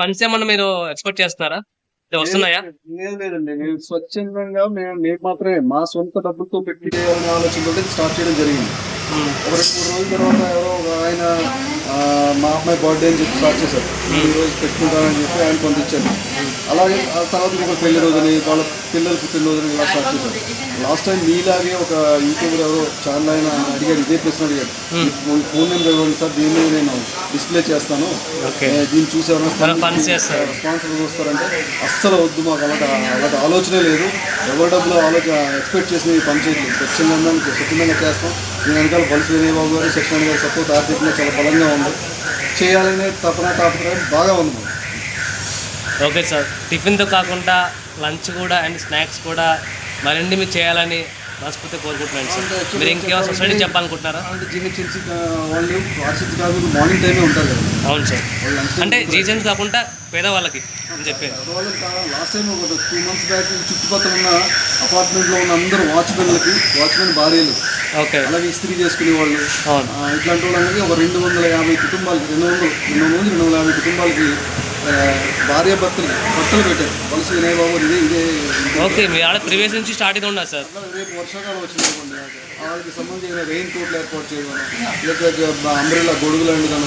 Funds ఏమన్నా మీరు expect చేస్తున్నారా? అంటే లేదు వస్తున్నాయా? లేదు లేదండి. మేము స్వచ్ఛందంగా మేము మాత్రమే మా సొంత డబ్బులతో పెట్టి చేయాలనే ఆలోచనతోటి స్టార్ట్ చేయడం జరిగింది. హ్మ్. ఒక 2, 3 రోజుల తర్వాత ఎవరో ఒక ఆయన మా అమ్మాయి బర్త్‌డే అని చెప్పి స్టార్ట్ చేశారు. నేను హ్మ్. ఈరోజు పెట్టుకుంటానని చెప్పి ఆయన కొంత ఇచ్చారు. హ్మ్. అలాగే ఆ తర్వాత ఇంకొకరు పెళ్లి రోజని, వాళ్ళ పిల్లల పుట్టినరోజుని ఇలా స్టార్ట్ చేశారు. లాస్ట్ టైం మీలాగే ఒక యూట్యూబర్ ఎవరో ఛానల్ ఆయన అడిగాడు, ఇదే ప్రశ్న అడిగాడు. హ్మ్. మీ ఫోన్ నెంబర్ ఇవ్వండి సార్, దీని మీద నేను డిస్ప్లే చేస్తాను. ఓకే. దీన్ని చూసి ఎవరైనా మన ఫండ్స్ చేస్తారు. స్పాన్సర్ వస్తారంటే అస్సలు వద్దు, మాకు అలాంటి ఆలోచనే లేదు. ఎవరి డబ్బులు ఎక్స్పెక్ట్ చేసి పని చేయట్లేదు. స్వచ్ఛందంగా చేస్తాం. దీని వెనకాల బలుసు వినయబాబు గారు, సత్యనారాయణ గారి సపోర్ట్ ఆర్థికంగా చాలా బలంగా ఉంది. చేయాలనే తాపత్రయం బాగా ఉంది మాకు. Okay sir. టిఫిన్‌తో కాకుండా లంచ్ కూడా అండ్ స్నాక్స్ కూడా మరిన్ని మీరు చేయాలని మనస్ఫూర్తిగా కోరుకుంటున్నాను సార్. మీరు ఇంకేమైనా సొసైటీకి చెప్పాలనుకుంటున్నారా? అంటే జీహెచ్ఎంసీ వాళ్ళు వాట్సాప్ కాదు, మార్నింగ్ టైమే ఉంటారు కదా. అవును సార్. వాళ్ళు లంచ్ అంటే జీజన్స్ కాకుండా పేదవాళ్ళకి అని చెప్పేది. వాళ్ళు లాస్ట్ టైం ఒక 2 months బ్యాక్ చుట్టుపక్కల ఉన్న అపార్ట్మెంట్లో ఉన్న అందరూ వాచ్మెన్ భార్యలు, ఓకే. అలాగే ఇస్త్రీ చేసుకునే వాళ్ళు, అవును. ఇట్లాంటి వాళ్ళకి ఒక 250 కుటుంబాలకి 250 కుటుంబాలకి భార్యాభర్తలు బట్టలు పెట్టారు. వలస వినయబాబు ఇదే ఓకే. మీ ఆడ ప్రీవియస్ నుంచి స్టార్టింగ్ ఉన్నది సార్. రేపు వర్షాకాలం వచ్చిందనుకోండి, వాళ్ళకి సంబంధించిన రెయిన్ కోట్లు ఏర్పాటు చేయడం, లేకపోతే అంబ్రెల్లా గొడుగు లాంటిది,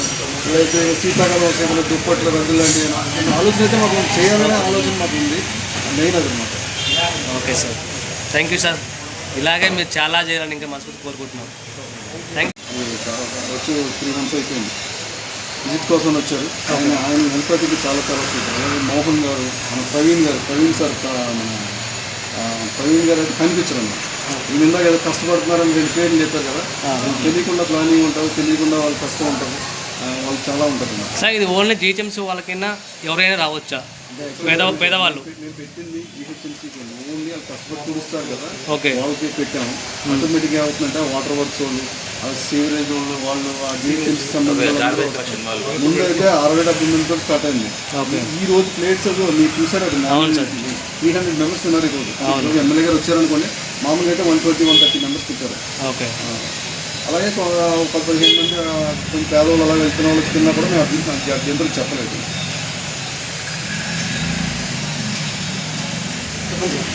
లేకపోతే శీతాకాలం వచ్చే దుప్పట్ల రద్దు లాంటివి ఆలోచన అయితే మాకు చేయాలనే ఆలోచన మాకు ఉంది. మెయిన్ అది అనమాట. Okay sir. Thank you sir. ఇలాగే మీరు చాలా చేయాలని ఇంకా మనస్ఫూర్తి కోరుకుంటున్నాం. Thank you. వచ్చి 3 months అయిపోయింది. విజిట్ కోసం వచ్చారు. ఆయన హెల్పతికి చాలా సూపర్. అలాగే మోహన్ గారు, మన ప్రవీణ్ సార్, మన ప్రవీణ్ గారు అయితే కనిపించరు అన్నమాట. ఈయన ఇందాక ఏదో కష్టపడుతున్నారని 2 పేర్లు చెప్పారు కదా. తెలియకుండా ప్లానింగ్ ఉంటుంది, తెలియకుండా వాళ్ళు కష్టం ఉంటుంది, వాళ్ళు చాలా ఉంటుంది సార్. ఇది ఓన్లీ జీహెచ్ఎంసీ వాళ్ళకైనా ఎవరైనా రావచ్చా? పేదవాళ్ళు మేము పెట్టింది జీహెచ్ఎంసీకి ఓన్లీ వాళ్ళు కష్టపడి చూస్తారు కదా. ఓకే. వాళ్ళకి పెట్టాము. ఆటోమేటిక్గా ఏమవుతుందంటే వాటర్ వర్క్స్ వాళ్ళు, సీవరేజ్ వాళ్ళు, ఆ జీహెచ్ఎంసీ సంబంధించిన ముందు అయితే 60-70 మందితో స్టార్ట్ అయింది. ఈ రోజు ప్లేట్స్ మీరు చూసారు అది 300 మెంబర్స్ ఉన్నారు. ఈరోజు ఎమ్మెల్యే గారు వచ్చారనుకోండి, మామూలుగా అయితే 120-130 మెంబర్స్ తింటారు. ఓకే. అలాగే ఒక 15 మంది కొంచెం పేదవాళ్ళు అలా వెళ్తున్న వాళ్ళకి తిన్నా కూడా మేము అభ్యంతరం చెప్పలేదు. చెప్పండి సార్.